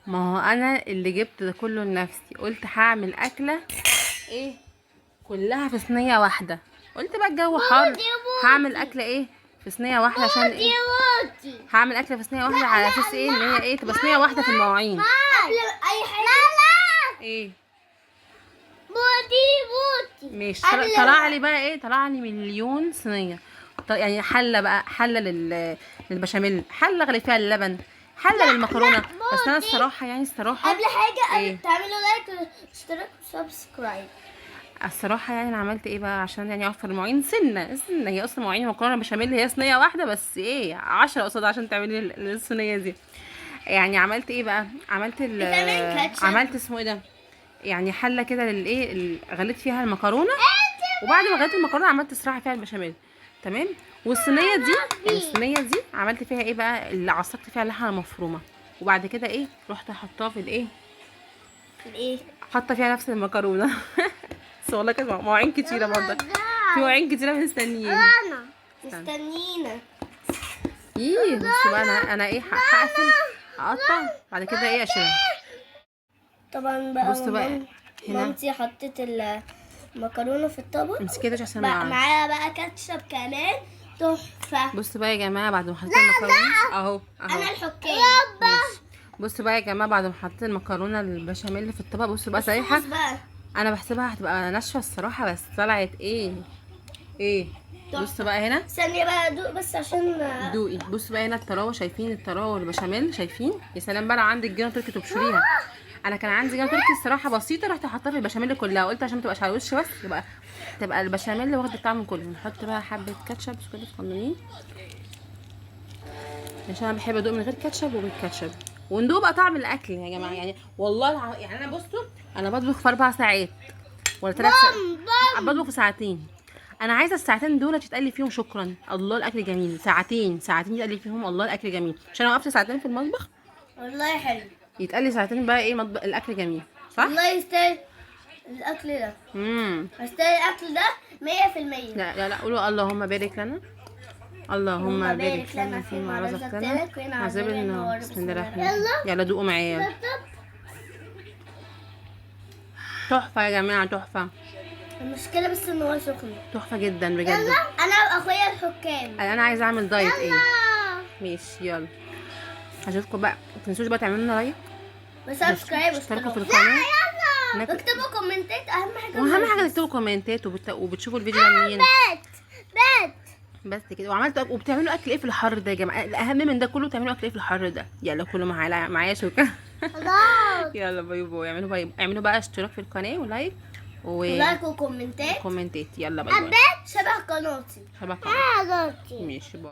ما هو انا اللي جبت ده كله لنفسي، قلت هعمل اكله ايه كلها في صينيه واحده. قلت بقى الجو حر، هعمل اكله ايه في صينيه واحده عشان ايه، هعمل اكله في صينيه واحده على اساس ايه ان هي ايه تبقى صينيه واحده في المواعين. قبل اي حاجه لا ايه بودي ماشي. طلع لي بقى ايه، طلع لي مليون صينيه. يعني حله بقى، حله للبشاميل، حله غلي فيها اللبن، حله للمكرونه. بس انا الصراحه يعني الصراحه قبل حاجه ايه، تعملوا لايك واشتراك وسبسكرايب. الصراحه يعني انا عملت ايه بقى عشان يعني اوفر المواعين سنه سنه. هي اصلا مواعين المكرونه بشاميل هي صينيه واحده، بس ايه 10 قصاد عشان تعملي الصينيه دي. يعني عملت ايه بقى، عملت بتعملي كاتشب. عملت اسمه ايه ده، يعني حله كده للايه غليت فيها المكرونه، وبعد ما غليت المكرونه عملت الصراحه فيها البشاميل. تمام. والصينيه دي يعني الصينيه دي عملت فيها ايه بقى، اللي عصقت فيها اللحمه مفرومه، وبعد كده ايه رحت احطها في الايه، الايه حاطه فيها نفس المكرونه. بس والله كانت مواعين كتيره برضه، في مواعين كتيره مستنيين مستنينا. ايه. بص بقى انا ايه هقفل اقطع بعد كده ايه اشيلها. طبعا بقى بص بقى هنا مامتي حطت المكرونه في الطبق، امسكي ده عشان ما بقى يقعش. معاها بقى كاتشب كمان تحفه. بص بقى يا جماعه بعد ما حطيت المكرونه اهو انا اهو الحكام. ماشي. بصوا بقى يا جماعه بعد ما حطيت المكرونه البشاميل في الطبق، بصوا بقى سايحه. بقى انا بحسبها هتبقى ناشفه الصراحه، بس طلعت ايه ايه. بصوا بقى هنا، ثانيه بقى ادوق بس عشان دوقي. بصوا بقى هنا الطراوه، شايفين الطراوه والبشاميل، شايفين؟ يا سلام بقى لو عندك جبنه تركي تبشريها. انا كان عندي جبنه تركي الصراحه بسيطه، رحت حاطاها في البشاميل كلها، قلت عشان ما تبقاش على الوش بس، تبقى البشاميل واخد الطعم كله. نحط بقى حبه كاتشب كده صغننين، عشان انا بحب ادوق من غير كاتشب وبالكاتشب، وندوق بقى طعم الاكل يا جماعه. يعني والله يعني انا بصوا انا بطبخ في 4 ساعات ولا 3 ساعات، بطبخ في ساعتين. انا عايزه الساعتين دول يتقال لي فيهم شكرا الله الاكل جميل. ساعتين يتقال لي فيهم الله الاكل جميل، عشان انا وقفت ساعتين في المطبخ والله حلو. يتقال لي ساعتين بقى ايه الاكل جميل، صح؟ والله يستاهل الاكل ده. يستاهل الاكل ده 100%. لا لا لا، قولوا اللهم بارك لنا، اللهم بارك لنا فيما رزقتنا وعذاب النار. بسم الله الرحمن الرحيم. يلا دوقوا معايا يلا. تحفه يا جماعه تحفه. المشكله بس ان هو سخن. تحفه جدا بجد. انا واخويا الحكام. انا عايزه اعمل دايت ايه. ماشي يلا، هشوفكم بقى. متنسوش بقى تعملوا لنا لايك وسبسكرايب واشتركوا في القناه. اكتبوا كومنتات، اهم حاجه. واهم حاجه تكتبوا كومنتات وبتشوفوا الفيديو ده منين. بات بس كده. وبتعملوا اكل ايه في الحر ده يا جماعه؟ الاهم من ده كله تعملوا اكل ايه في الحر ده. يلا كله معايا شوكه. يلا باي باي. اعملوا بقى اشتراك في القناه ولايك ولايك وكومنتات. يلا باي باي. شبه قناتي. ماشي باي.